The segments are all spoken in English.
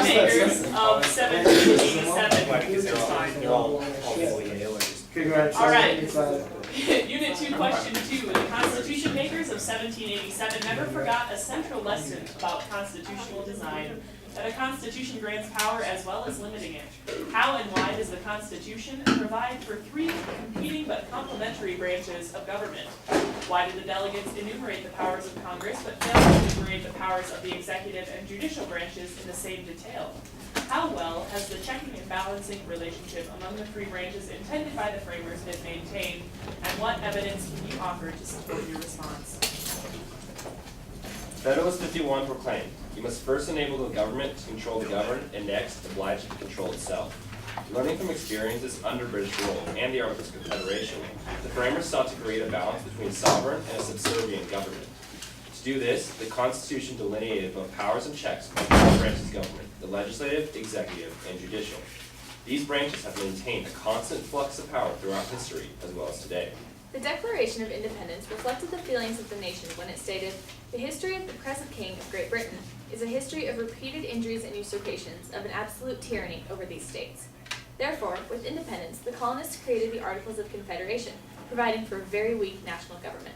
makers of 1787. They're all Yale or just. Congratulations. All right. Unit 2, question 2. The Constitution makers of 1787 never forgot a central lesson about constitutional design, that a constitution grants power as well as limiting it. How and why does the Constitution provide for 3 competing but complementary branches of government? Why did the delegates enumerate the powers of Congress but fail to enumerate the powers of the executive and judicial branches in the same detail? How well has the checking and balancing relationship among the 3 branches intended by the framers been maintained, and what evidence can you offer to support your response? Federalist 51 proclaimed, you must first enable the government to control the governed, and next oblige it to control itself. Learning from experiences under British rule and the Articles of Confederation, the framers sought to create a balance between sovereign and a subservient government. To do this, the Constitution delineated both powers and checks among 4 branches of government, the legislative, executive, and judicial. These branches have maintained a constant flux of power throughout history as well as today. The Declaration of Independence reflected the feelings of the nation when it stated, "The history of the present King of Great Britain is a history of repeated injuries and usurpations of an absolute tyranny over these states." Therefore, with independence, the colonists created the Articles of Confederation, providing for a very weak national government.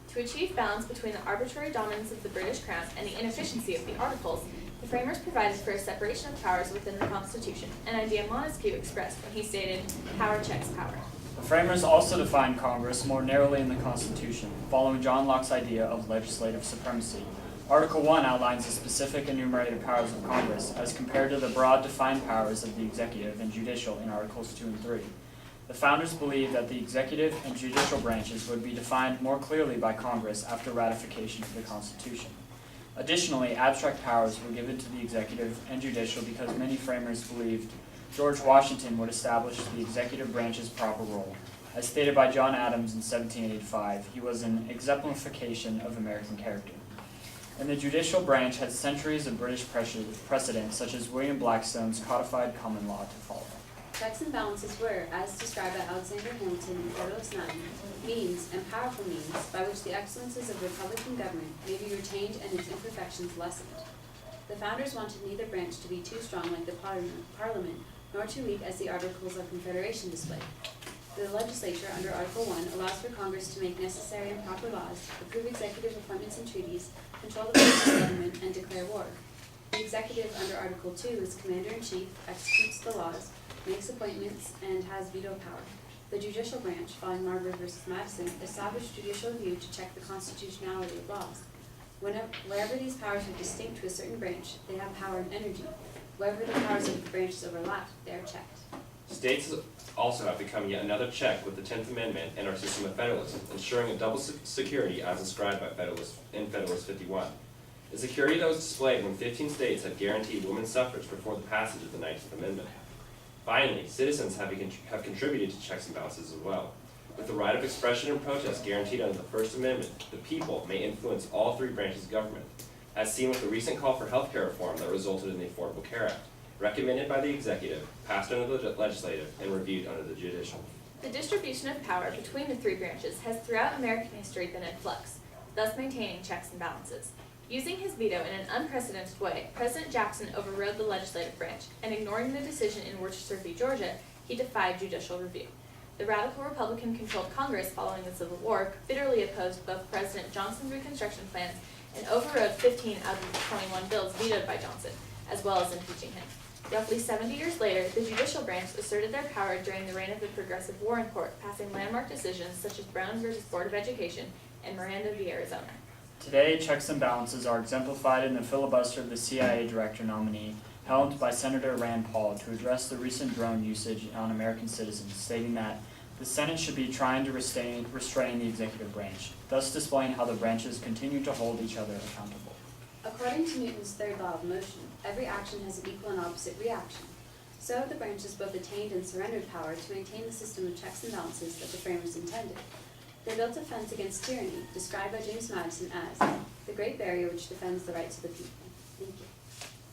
To achieve balance between the arbitrary dominance of the British Crown and the inefficiency of the Articles, the framers provided for a separation of powers within the Constitution, an idea Montesquieu expressed when he stated, "Power checks power." The framers also defined Congress more narrowly in the Constitution, following John Locke's idea of legislative supremacy. Article 1 outlines the specific enumerated powers of Congress as compared to the broad defined powers of the executive and judicial in Articles 2 and 3. The founders believed that the executive and judicial branches would be defined more clearly by Congress after ratification of the Constitution. Additionally, abstract powers were given to the executive and judicial because many framers believed George Washington would establish the executive branch's proper role. As stated by John Adams in 1785, he was an exemplification of American character. And the judicial branch had centuries of British precedent, such as William Blackstone's codified common law, to follow. Checks and balances were, as described by Alexander Hamilton in Federalist 9, means and powerful means by which the excellences of republican government may be retained and its imperfections lessened. The founders wanted neither branch to be too strong like the Parliament, nor too weak as the Articles of Confederation displayed. The legislature, under Article 1, allows for Congress to make necessary and proper laws, approve executive appointments and treaties, control the branch of government, and declare war. The executive, under Article 2, is commander-in-chief, executes the laws, makes appointments, and has veto power. The judicial branch, following Marbury v. Madison, established judicial review to check the constitutionality of laws. Wherever these powers are distinct to a certain branch, they have power and energy. Wherever the powers of the branches overlap, they are checked. States also have become yet another check with the 10th Amendment and our system of federalism, ensuring a double security as described by Federalist 51. The security that was displayed when 15 states had guaranteed women's suffrage before the passage of the 19th Amendment. Finally, citizens have contributed to checks and balances as well. With the right of expression and protest guaranteed under the First Amendment, the people may influence all 3 branches of government, as seen with the recent call for health care reform that resulted in the Affordable Care Act, recommended by the executive, passed under the legislative, and reviewed under the judicial. The distribution of power between the 3 branches has throughout American history been in flux, thus maintaining checks and balances. Using his veto in an unprecedented way, President Jackson overrode the legislative branch, and ignoring the decision in Worcester v. Georgia, he defied judicial review. The radical Republican-controlled Congress following the Civil War bitterly opposed both President Johnson's Reconstruction plans and overrode 15 out of the 21 bills vetoed by Johnson, as well as impeaching him. Roughly 70 years later, the judicial branch asserted their power during the reign of the Progressive Warren Court, passing landmark decisions such as Brown v. Board of Education and Miranda v. Arizona. Today, checks and balances are exemplified in the filibuster of the CIA director nominee, held by Senator Rand Paul to address the recent drone usage on American citizens, stating that the Senate should be trying to restrain the executive branch, thus displaying how the branches continue to hold each other accountable. According to Newton's third law of motion, every action has an equal and opposite reaction. So have the branches both attained and surrendered power to maintain the system of checks and balances that the framers intended. They built a fence against tyranny, described by James Madison as the great barrier which defends the rights of the people. Thank you.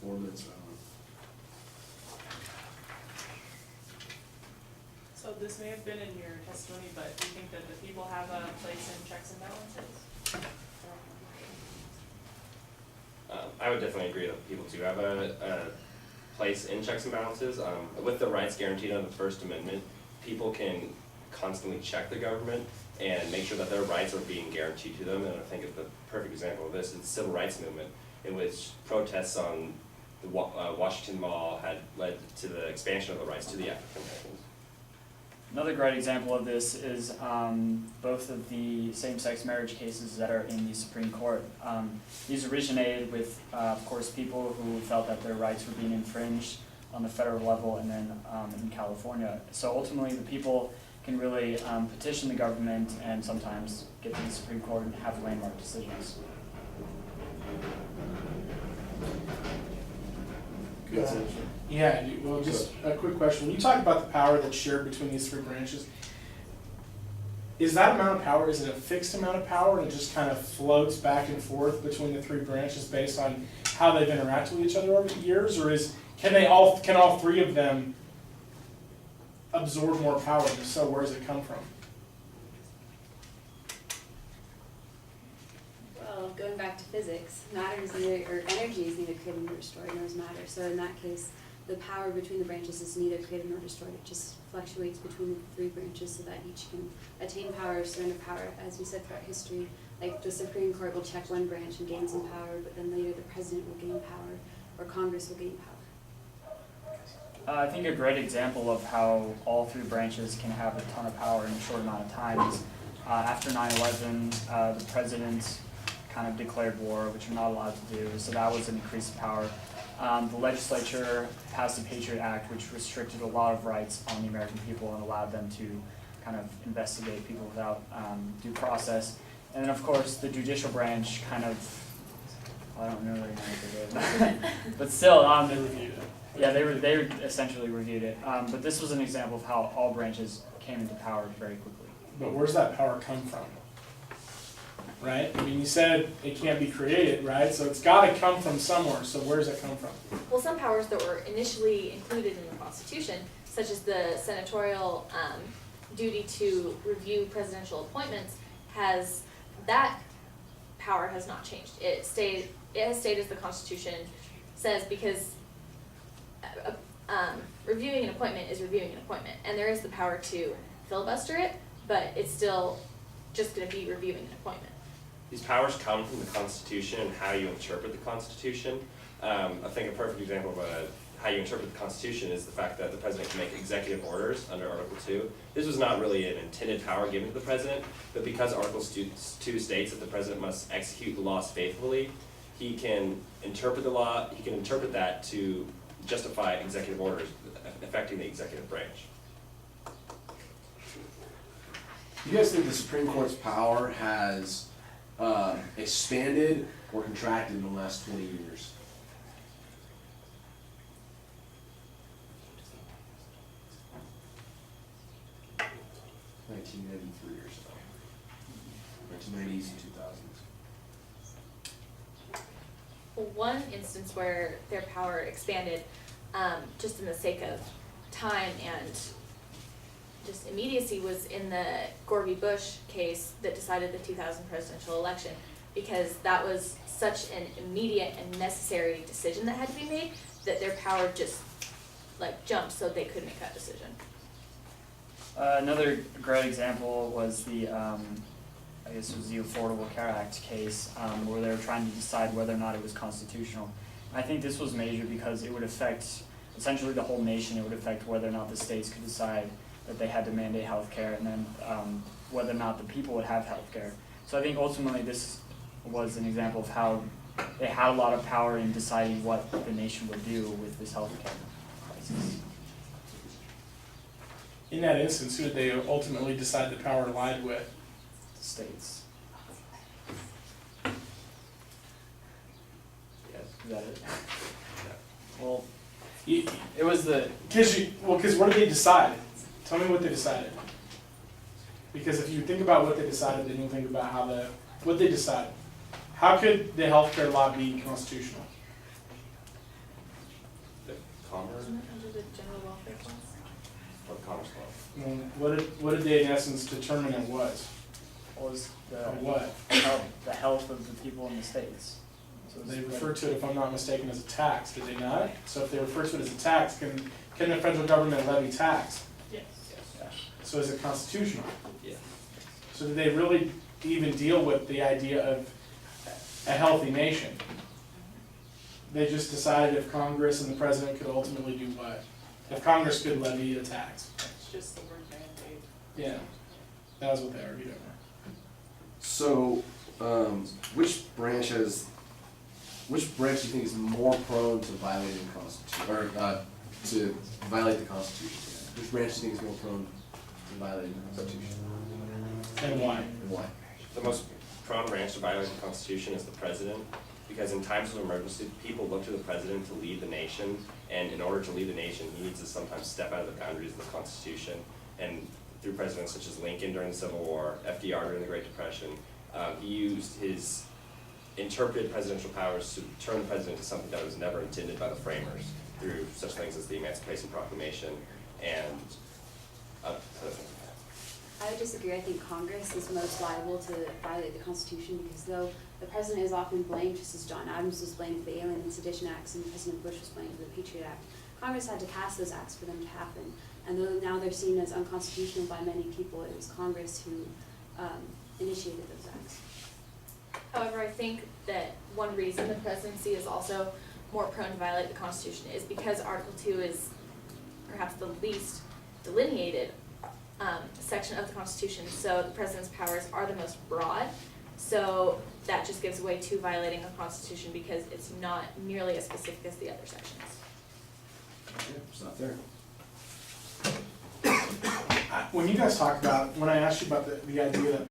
4 minutes. So this may have been in your testimony, but do you think that the people have a place in checks and balances? I would definitely agree that people do have a place in checks and balances. With the rights guaranteed under the First Amendment, people can constantly check the government and make sure that their rights are being guaranteed to them. And I think the perfect example of this is the civil rights movement, in which protests on the Washington Mall had led to the expansion of the rights to the African Americans. Another great example of this is both of the same-sex marriage cases that are in the Supreme Court. These originated with, of course, people who felt that their rights were being infringed on the federal level and then in California. So ultimately, the people can really petition the government and sometimes get to the Supreme Court and have landmark decisions. Yeah, well, just a quick question. When you talk about the power that's shared between these three branches, is that amount of power, is it a fixed amount of power and it just kind of floats back and forth between the three branches based on how they've interacted with each other over the years? Or can all three of them absorb more power? And if so, where does it come from? Well, going back to physics, matter is neither, or energy is neither created nor destroyed, nor is matter. So in that case, the power between the branches is neither created nor destroyed. It just fluctuates between the three branches so that each can attain power, surrender power. As we said throughout history, like the Supreme Court will check one branch and gain some power, but then later the president will gain power, or Congress will gain power. I think a great example of how all three branches can have a ton of power in a short amount of time is after 9/11, the president kind of declared war, which you're not allowed to do, so that was an increase in power. The legislature passed the Patriot Act, which restricted a lot of rights on the American people and allowed them to kind of investigate people without due process. And then, of course, the judicial branch kind of, I don't know really how they did, but still, They reviewed it. yeah, they essentially reviewed it. But this was an example of how all branches came into power very quickly. But where's that power come from? Right? I mean, you said it can't be created, right? So it's got to come from somewhere. So where does it come from? Well, some powers that were initially included in the Constitution, such as the senatorial duty to review presidential appointments, that power has not changed. It has stayed as the Constitution says, because reviewing an appointment is reviewing an appointment, and there is the power to filibuster it, but it's still just going to be reviewing an appointment. These powers come from the Constitution and how you interpret the Constitution. I think a perfect example of how you interpret the Constitution is the fact that the president can make executive orders under Article 2. This was not really an intended power given to the president, but because Article 2 states that the president must execute the laws faithfully, he can interpret the law, he can interpret that to justify executive orders affecting the executive branch. Do you guys think the Supreme Court's power has expanded or contracted in the last 20 years? (1993 or so), 1990s and 2000s. Well, one instance where their power expanded, just in the sake of time and just immediacy, was in the Gore v. Bush case that decided the 2000 presidential election, because that was such an immediate and necessary decision that had to be made that their power just jumped, so they could make that decision. Another great example was the, I guess it was the Affordable Care Act case, where they were trying to decide whether or not it was constitutional. I think this was major because it would affect essentially the whole nation. It would affect whether or not the states could decide that they had to mandate health care, and then whether or not the people would have health care. So I think ultimately this was an example of how they had a lot of power in deciding what the nation would do with this health care crisis. In that instance, who did they ultimately decide the power lied with? The states. Yes. Is that it? Well, Because it was the, what did they decide? Tell me what they decided. Because if you think about what they decided, then you'll think about what they decided. How could the healthcare law be constitutional? The commerce, Wasn't it under the general welfare clause? or commerce law. What did they in essence determine it was? was Or what? the health of the people in the states. They refer to it, if I'm not mistaken, as a tax, did they not? So if they refer to it as a tax, can the federal government levy tax? Yes. So is it constitutional? Yeah. So did they really even deal with the idea of a healthy nation? They just decided if Congress and the president could ultimately do what? If Congress could levy a tax. It's just the word mandate. Yeah, that was what they argued over. So, which branch do you think is more prone to violating the Constitution, or to violate the Constitution? Which branch do you think is more prone to violating the Constitution, And why? and why? The most prone branch to violate the Constitution is the president, because in times of emergency, people look to the president to lead the nation, and in order to lead the nation, he needs to sometimes step out of the boundaries of the Constitution. And through presidents such as Lincoln during the Civil War, FDR during the Great Depression, he used his interpreted presidential powers to turn the president into something that was never intended by the framers through such things as the Emancipation Proclamation and I would disagree. I think Congress is most liable to violate the Constitution because though the president is often blamed, just as John Adams was blamed for the Alien and Sedition Acts and President Bush was blamed for the Patriot Act, Congress had to pass those acts for them to happen. And though now they're seen as unconstitutional by many people, it was Congress who initiated those acts. However, I think that one reason the presidency is also more prone to violate the Constitution is because Article 2 is perhaps the least delineated section of the Constitution, so the president's powers are the most broad. So that just gives way to violating the Constitution because it's not nearly as specific as the other sections. Yeah, it's not there. When you guys talk about, when I asked you about the idea that